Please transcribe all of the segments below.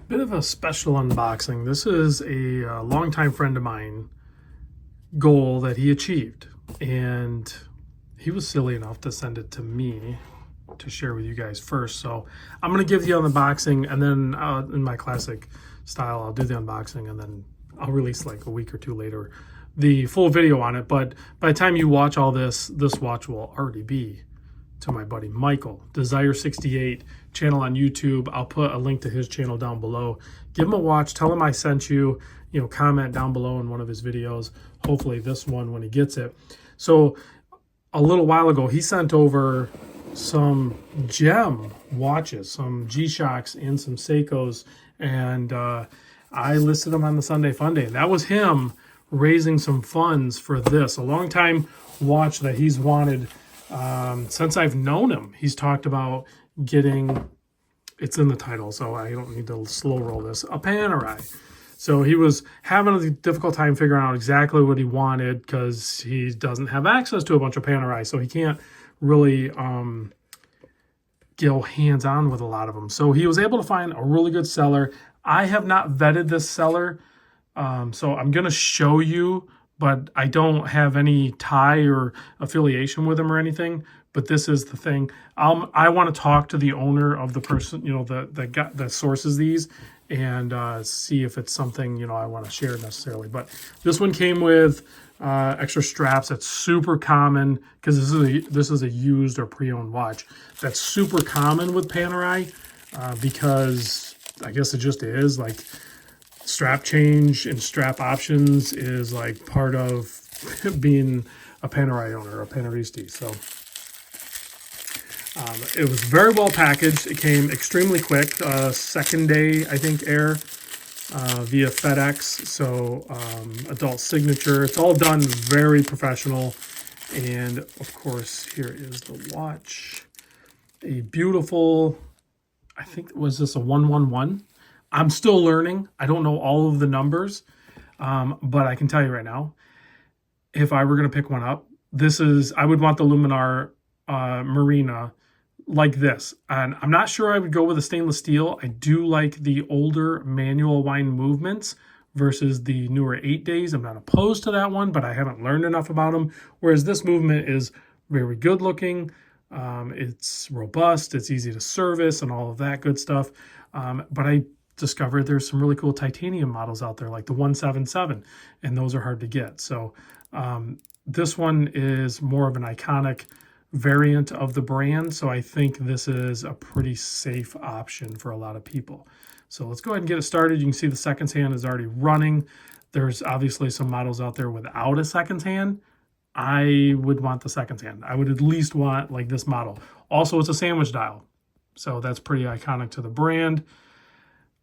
Bit of a special unboxing. This is a longtime friend of mine goal that he achieved, and he was silly enough to send it to me to share with you guys first. So I'm going to give you an unboxing, and then in my classic style, I'll do the unboxing, and then I'll release like a week or two later the full video on it. But by the time you watch all this, this watch will already be to my buddy Michael, Desire68 channel on YouTube. I'll put a link to his channel down below. Give him a watch. Tell him I sent you. You know, comment down below in one of his videos. Hopefully this one when he gets it. So a little while ago, he sent over some gem watches, some G-Shocks and some Seikos, and I listed them on the Sunday Fun Day. That was him raising some funds for this. A long time watch that he's wanted since I've known him. He's talked about getting, it's in the title, so I don't need to slow roll this, a Panerai. So he was having a difficult time figuring out exactly what he wanted because he doesn't have access to a bunch of Panerai, so he can't really go hands-on with a lot of them. So he was able to find a really good seller. I have not vetted this seller, so I'm going to show you, but I don't have any tie or affiliation with him or anything. But this is the thing. I want to talk to the owner of the person, you know, that sources these, and see if it's something, you know, I want to share necessarily. But this one came with extra straps. That's super common because this is a used or pre-owned watch. That's super common with Panerai because I guess it just is like strap change and strap options is like part of being a Panerai owner, a Paneristi. So it was very well packaged. It came extremely quick. Second day, I think, air via FedEx. So adult signature. It's all done very professional. And of course, here is the watch. A beautiful, I think, was this a 111? I'm still learning. I don't know all of the numbers, but I can tell you right now, if I were going to pick one up, I would want the Luminar Marina like this. And I'm not sure I would go with a stainless steel. I do like the older manual wind movements versus the newer 8 days. I'm not opposed to that one, but I haven't learned enough about them. Whereas this movement is very good looking. It's robust. It's easy to service and all of that good stuff. But I discovered there's some really cool titanium models out there like the 177, and those are hard to get. So this one is more of an iconic variant of the brand, so I think this is a pretty safe option for a lot of people. So let's go ahead and get it started. You can see the seconds hand is already running. There's obviously some models out there without a seconds hand. I would want the seconds hand. I would at least want like this model. Also, it's a sandwich dial, so that's pretty iconic to the brand.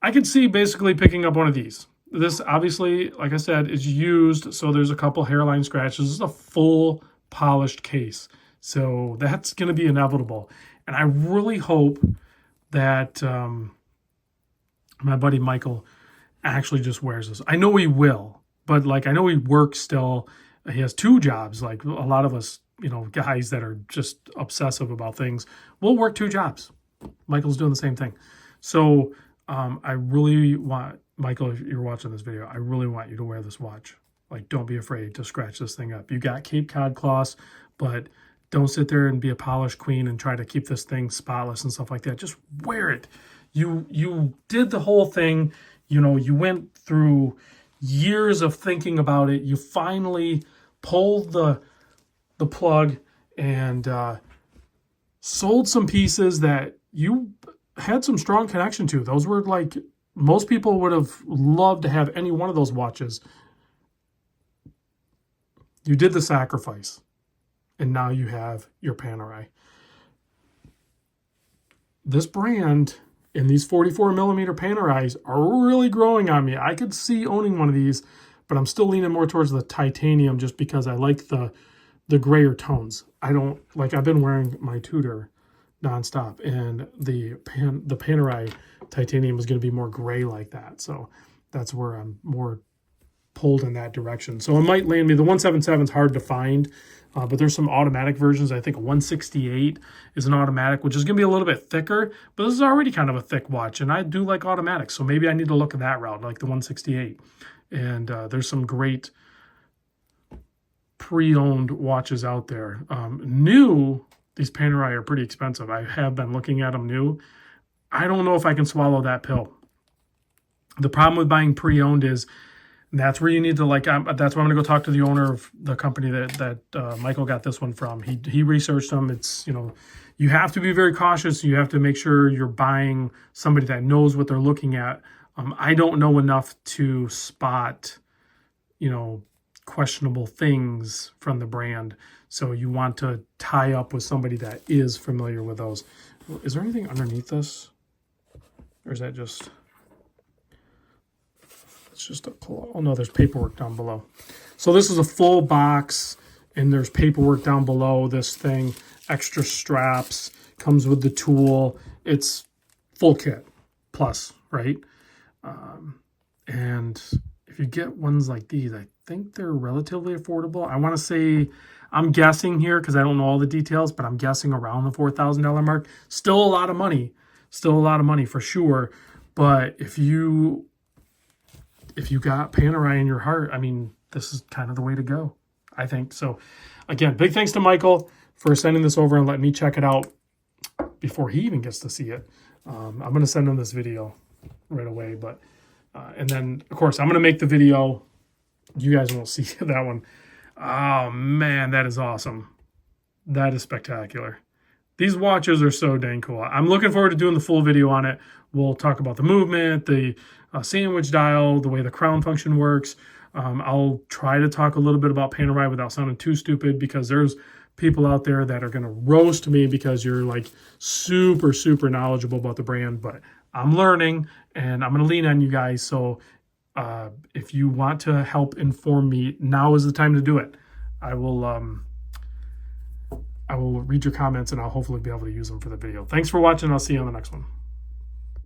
I could see basically picking up one of these. This obviously, like I said, is used, so there's a couple hairline scratches. This is a full polished case, so that's going to be inevitable. And I really hope that my buddy Michael actually just wears this. I know he will, but like I know he works still. He has two jobs. Like a lot of us, you know, guys that are just obsessive about things, will work two jobs. Michael's doing the same thing. So I really want, Michael, if you're watching this video, I really want you to wear this watch. Like, don't be afraid to scratch this thing up. You got Cape Cod cloths, but don't sit there and be a polished queen and try to keep this thing spotless and stuff like that. Just wear it. You did the whole thing. You know, you went through years of thinking about it. You finally pulled the plug and sold some pieces that you had some strong connection to. Those were like, most people would have loved to have any one of those watches. You did the sacrifice, and now you have your Panerai. This brand and these 44mm Panerais are really growing on me. I could see owning one of these, but I'm still leaning more towards the titanium just because I like the grayer tones. I don't like, I've been wearing my Tudor nonstop, and the Panerai titanium is going to be more gray like that. So that's where I'm more pulled in that direction. So it might land me. The 177 is hard to find, but there's some automatic versions. I think a 168 is an automatic, which is going to be a little bit thicker, but this is already kind of a thick watch, and I do like automatics, so maybe I need to look at that route, like the 168. And there's some great pre-owned watches out there. New, these Panerai are pretty expensive. I have been looking at them new. I don't know if I can swallow that pill. The problem with buying pre-owned is that's where you need to, like, that's why I'm going to go talk to the owner of the company that Michael got this one from. He researched them. It's, you know, you have to be very cautious. You have to make sure you're buying somebody that knows what they're looking at. I don't know enough to spot, you know, questionable things from the brand. So you want to tie up with somebody that is familiar with those. Is there anything underneath this? Or is that just... It's just a pull. Oh no, there's paperwork down below. So this is a full box, and there's paperwork down below this thing. Extra straps, comes with the tool. It's full kit plus, right? And if you get ones like these, I think they're relatively affordable. I want to say, I'm guessing here because I don't know all the details, but I'm guessing around the $4,000 mark. Still a lot of money. Still a lot of money for sure. But if you got Panerai in your heart, I mean, this is kind of the way to go, I think. So, again, big thanks to Michael for sending this over and letting me check it out before he even gets to see it. I'm going to send him this video right away. But and then, of course, I'm going to make the video. You guys won't see that one. Oh, man, that is awesome. That is spectacular. These watches are so dang cool. I'm looking forward to doing the full video on it. We'll talk about the movement, the sandwich dial, the way the crown function works. I'll try to talk a little bit about Panerai without sounding too stupid, because there's people out there that are going to roast me because you're like super, super knowledgeable about the brand. But I'm learning, and I'm going to lean on you guys. So if you want to help inform me, now is the time to do it. I will read your comments, and I'll hopefully be able to use them for the video. Thanks for watching. I'll see you on the next one.